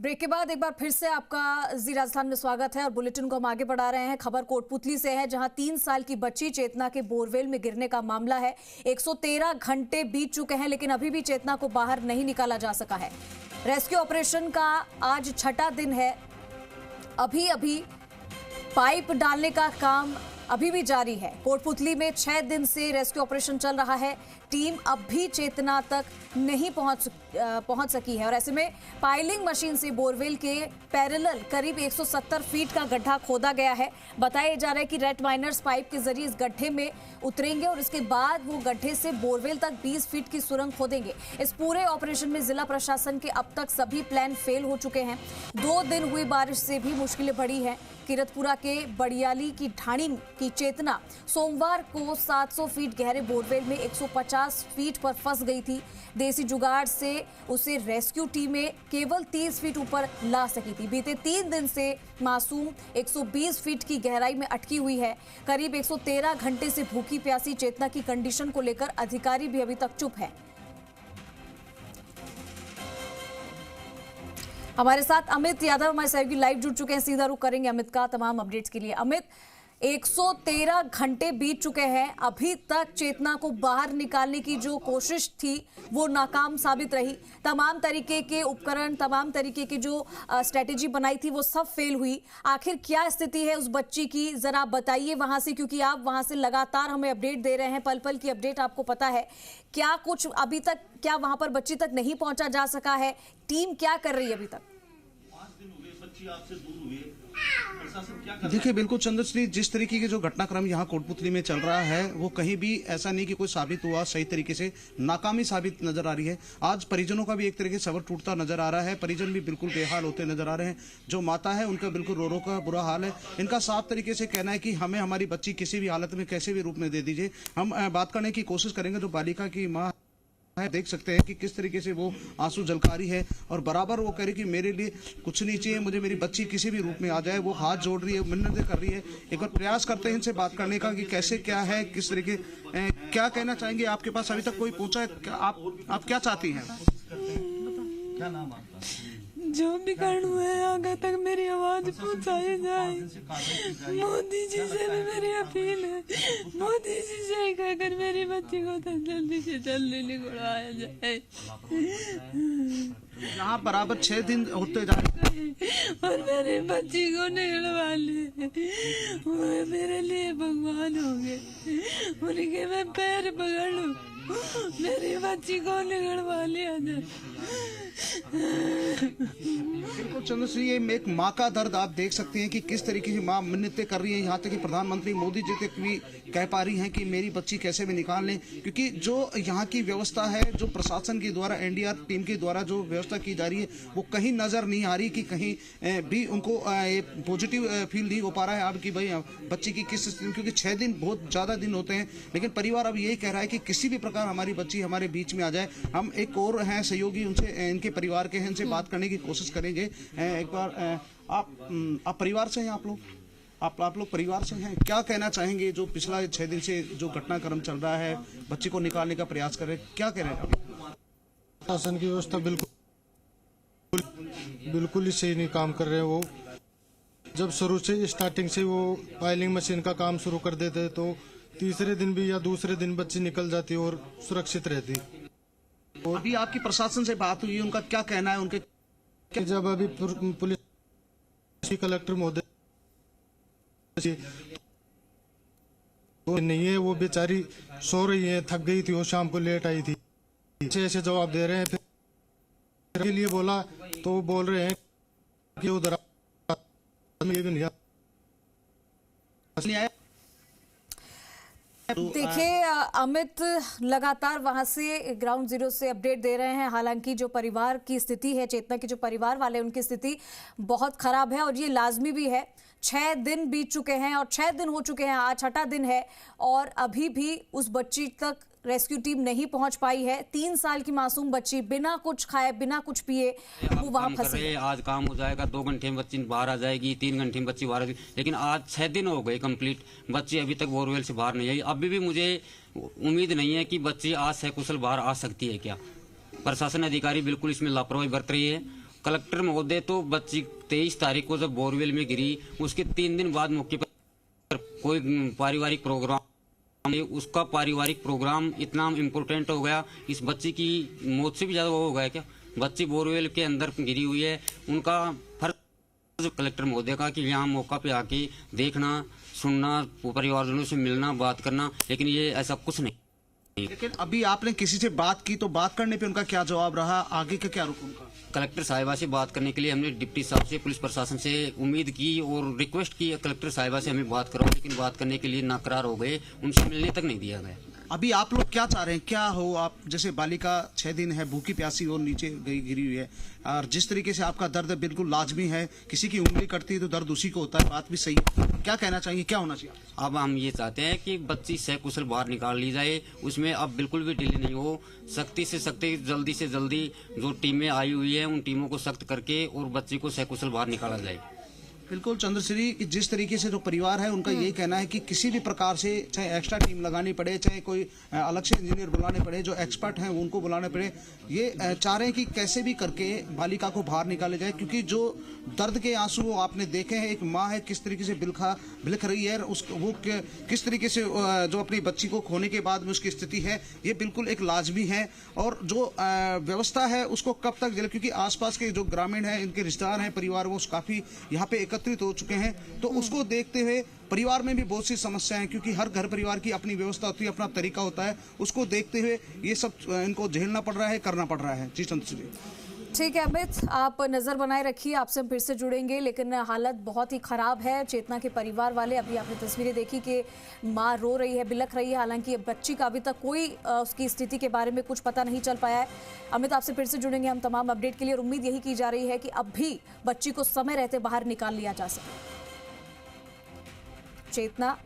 Break के बाद एक बार फिर से आपका जी राजस्थान में स्वागत है और बुलेटिन को हम आगे बढ़ा रहे हैं। खबर कोटपुतली से है, जहां 3 साल की बच्ची चेतना के बोरवेल में गिरने का मामला है। 113 घंटे बीत चुके हैं, लेकिन अभी भी चेतना को बाहर नहीं निकाला जा सका है। रेस्क्यू ऑपरेशन का आज छठा दिन है। अभी पाइप डालने का काम अभी भी जारी है। कोटपुतली में 6 दिन से रेस्क्यू ऑपरेशन चल रहा है। टीम अब भी चेतना तक नहीं पहुंच सकी है और ऐसे में पाइलिंग मशीन से बोरवेल के पैरेलल करीब 170 फीट का गड्ढा खोदा गया है। बताया जा रहा है कि रेड माइनर्स पाइप के जरिए इस गड्ढे में उतरेंगे और इसके बाद वो गड्ढे से बोरवेल तक 20 फीट की सुरंग खोदेंगे। इस पूरे ऑपरेशन में जिला प्रशासन के अब तक सभी प्लान फेल हो चुके हैं। 2 दिन हुई बारिश से भी मुश्किलें बढ़ी हैं। किरतपुरा के बड़ियाली की ढाणी की चेतना सोमवार को 700 फीट गहरे बोरवेल में 150 फीट पर फंस गई थी। देसी जुगाड़ से उसे रेस्क्यू टीमें केवल 30 फीट ऊपर ला सकी थी। बीते 3 दिन से मासूम 120 फीट की गहराई में अटकी हुई है। करीब 113 घंटे से भूखी प्यासी चेतना की कंडीशन को लेकर अधिकारी भी अभी तक चुप है। हमारे साथ अमित यादव हमारे सहयोगी लाइव जुड़ चुके हैं। सीधा रुख करेंगे अमित का तमाम अपडेट्स के लिए। अमित, 113 घंटे बीत चुके हैं, अभी तक चेतना को बाहर निकालने की जो कोशिश थी वो नाकाम साबित रही। तमाम तरीके के उपकरण, तमाम तरीके की जो स्ट्रेटेजी बनाई थी वो सब फेल हुई। आखिर क्या स्थिति है उस बच्ची की, जरा बताइए वहां से, क्योंकि आप वहां से लगातार हमें अपडेट दे रहे हैं, पल पल की अपडेट आपको पता है। क्या कुछ अभी तक, क्या वहां पर बच्ची तक नहीं पहुंचा जा सका है? टीम क्या कर रही है अभी तक? देखिए, बिल्कुल चंद्रश्री, जिस तरीके के जो घटनाक्रम यहाँ कोटपुतली में चल रहा है वो कहीं भी ऐसा नहीं कि कोई साबित हुआ सही तरीके से, नाकामी साबित नजर आ रही है। आज परिजनों का भी एक तरीके से सबर टूटता नजर आ रहा है। परिजन भी बिल्कुल बेहाल होते नजर आ रहे हैं। जो माता है उनका बिल्कुल रो का बुरा हाल है। इनका साफ तरीके से कहना है कि हमें हमारी बच्ची किसी भी हालत में, कैसे भी रूप में दे दीजिए। हम बात करने की कोशिश करेंगे। जो बालिका की माँ देख सकते हैं कि किस तरीके से वो आंसू झलका रही है और बराबर वो कह रही कि मेरे लिए कुछ नहीं चाहिए, मुझे मेरी बच्ची किसी भी रूप में आ जाए। वो हाथ जोड़ रही है, मिन्नतें कर रही है। एक बार प्रयास करते हैं इनसे बात करने का कि कैसे क्या है, किस तरीके, क्या कहना चाहेंगे। आपके पास अभी तक कोई पहुंचा है? आप क्या चाहती हैं? क्या नाम आपका? जो भी कारण हुआ है आगे तक मेरी आवाज पहुंचाई जाए। मोदी जी से भी मेरी अपील है, मोदी जी से कहकर मेरी बच्ची को तो जल्दी से जल्दी निकलवाया जाए। यहाँ बराबर 6 दिन होते जा रहे और मेरी बच्ची को निकलवा ले, वो मेरे लिए भगवान होंगे। उनके मैं पैर पकड़ लूं, मेरी बच्ची को निकलवा लिया जाए। बिल्कुल चंद्रश्री, ये एक माँ का दर्द आप देख सकते हैं कि किस तरीके से माँ मिन्नतें कर रही है। यहाँ तक कि प्रधानमंत्री मोदी जी तक भी कह पा रही हैं कि मेरी बच्ची कैसे भी निकाल लें, क्योंकि जो यहाँ की व्यवस्था है, जो प्रशासन के द्वारा, एनडीआर टीम के द्वारा जो व्यवस्था की जा रही है वो कहीं नजर नहीं आ रही कि कहीं भी उनको पॉजिटिव फील नहीं हो पा रहा है अब कि भाई बच्ची की किस, क्योंकि 6 दिन बहुत ज़्यादा दिन होते हैं। लेकिन परिवार अब यही कह रहा है कि किसी भी प्रकार हमारी बच्ची हमारे बीच में आ जाए। हम एक और हैं सहयोगी, उनसे, इनके परिवार के हैं, इनसे बात करने की कोशिश करेंगे। एक बार आप परिवार से हैं? आप लोग परिवार से हैं, क्या कहना चाहेंगे? जो पिछला 6 दिन से जो घटनाक्रम चल रहा है, बच्ची को निकालने का प्रयास कर रहे हैं, क्या कह रहे हैं? शासन की व्यवस्था बिल्कुल ही सही नहीं काम कर रहे हैं। वो जब शुरू से स्टार्टिंग से वो पाइलिंग मशीन का काम शुरू कर देते तो तीसरे दिन भी या दूसरे दिन बच्ची निकल जाती और सुरक्षित रहती। और अभी आपकी प्रशासन से बात हुई, उनका क्या कहना है? उनके जब अभी पुलिस कलेक्टर महोदय तो नहीं है, वो बेचारी सो रही है, थक गई थी, वो शाम को लेट आई थी। ऐसे जवाब दे रहे हैं। फिर के लिए बोला तो वो बोल रहे हैं कि उधर नहीं आया। देखिए अमित लगातार वहां से ग्राउंड जीरो से अपडेट दे रहे हैं। हालांकि जो परिवार की स्थिति है, चेतना के जो परिवार वाले, उनकी स्थिति बहुत खराब है और ये लाजमी भी है। 6 दिन बीत चुके हैं और 6 दिन हो चुके हैं, आज छठा दिन है और अभी भी उस बच्ची तक रेस्क्यू टीम नहीं पहुंच पाई है। 3 साल की मासूम बच्ची बिना कुछ खाए, बिना कुछ पिए वो वहां फंसी। आज काम हो जाएगा, 2 घंटे में बच्ची बाहर आ जाएगी, 3 घंटे में बच्ची बाहर आ जाएगी, लेकिन आज 6 दिन हो गए कंप्लीट, बच्ची अभी तक बोरवेल से बाहर नहीं आई। अभी भी मुझे उम्मीद नहीं है कि बच्ची आज सकुशल बाहर आ सकती है क्या। प्रशासन अधिकारी बिल्कुल इसमें लापरवाही बरत रही है कलेक्टर महोदय तो बच्ची 23 तारीख को जब बोरवेल में गिरी उसके 3 दिन बाद मौके पर कोई पारिवारिक प्रोग्राम, उसका पारिवारिक प्रोग्राम इतना इम्पोर्टेंट हो गया, इस बच्ची की मौत से भी ज्यादा वो हो गया क्या। बच्ची बोरवेल के अंदर गिरी हुई है, उनका फर्ज कलेक्टर महोदय का कि यहाँ मौका पे आके देखना, सुनना, परिवारजनों से मिलना, बात करना, लेकिन ये ऐसा कुछ नहीं। लेकिन अभी आपने किसी से बात की तो बात करने पे उनका क्या जवाब रहा, आगे का क्या रुख उनका? कलेक्टर साहिबा से बात करने के लिए हमने डिप्टी साहब से, पुलिस प्रशासन से उम्मीद की और रिक्वेस्ट की कलेक्टर साहिबा से हमें बात करो, लेकिन बात करने के लिए नाकरार हो गए, उनसे मिलने तक नहीं दिया गया। अभी आप लोग क्या चाह रहे हैं, क्या हो आप? जैसे बालिका 6 दिन है भूखी प्यासी और नीचे गिरी हुई है, और जिस तरीके से आपका दर्द बिल्कुल लाजमी है, किसी की उंगली कटती है तो दर्द उसी को होता है, बात भी सही है, क्या कहना चाहिए, क्या होना चाहिए? अब हम ये चाहते हैं कि बच्ची सकुशल बाहर निकाल ली जाए, उसमें अब बिल्कुल भी डिले नहीं हो, सख्ती से सख्ती, जल्दी से जल्दी जो टीमें आई हुई है उन टीमों को सख्त करके और बच्ची को सकुशल बाहर निकाला जाए। बिल्कुल चंद्रश्री, कि जिस तरीके से जो परिवार है उनका यही कहना है कि किसी भी प्रकार से चाहे एक्स्ट्रा टीम लगानी पड़े, चाहे कोई अलग से इंजीनियर बुलाने पड़े, जो एक्सपर्ट हैं उनको बुलाने पड़े, ये चाह रहे हैं कि कैसे भी करके बालिका को बाहर निकाले जाए, क्योंकि जो दर्द के आंसू वो आपने देखे हैं, एक माँ है किस तरीके से बिलख रही है, वो किस तरीके से जो अपनी बच्ची को खोने के बाद में उसकी स्थिति है, ये बिल्कुल एक लाजमी है। और जो व्यवस्था है उसको कब तक जले, क्योंकि आसपास के जो ग्रामीण हैं, इनके रिश्तेदार हैं, परिवार वो काफी यहाँ पे एकत्रित हो चुके हैं, तो उसको देखते हुए परिवार में भी बहुत सी समस्याएं हैं, क्योंकि हर घर परिवार की अपनी व्यवस्था होती है, अपना तरीका होता है, उसको देखते हुए ये सब इनको झेलना पड़ रहा है, करना पड़ रहा है। जी चंद्रश्री। ठीक है अमित, आप नजर बनाए रखिए, आपसे हम फिर से जुड़ेंगे, लेकिन हालत बहुत ही खराब है। चेतना के परिवार वाले, अभी आपने तस्वीरें देखी कि माँ रो रही है, बिलख रही है, हालांकि बच्ची का अभी तक कोई उसकी स्थिति के बारे में कुछ पता नहीं चल पाया है। अमित, आपसे फिर से जुड़ेंगे हम तमाम अपडेट के लिए, और उम्मीद यही की जा रही है कि अब भी बच्ची को समय रहते बाहर निकाल लिया जा सके। चेतना